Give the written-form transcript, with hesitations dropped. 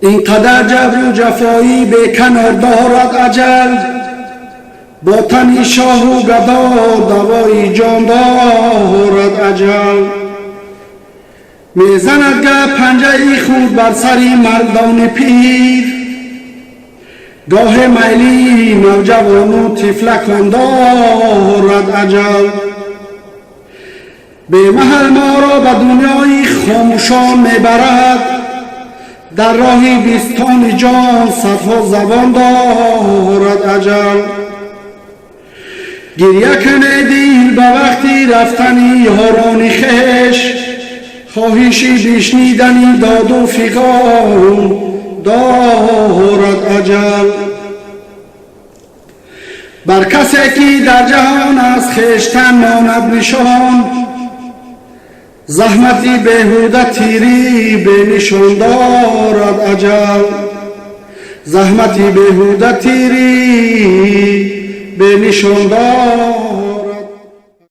اینقدر جبر و جفایی به کنار دارد اجل، با تنی شاه و گدا دوای جان دارد اجل. میزند گه پنجه خود بر سری مردان پیر، گاه میلی نوجوان و طفلکان دارد اجل. به محل ما را به دنیای خاموشان میبرد، در راهی بیستان جان صدها زبان دارد اجل. گریه کنه دل به وقتی رفتنی یاران خویش، خواهشی بشنیدنی داد و فغان دارد اجل. بر کسی که در جهان از خویشتن ماند نشان، زحمتی بیهوده تیری به نشان دارد اجل. زحمتی بیهوده تیری به نشان دارد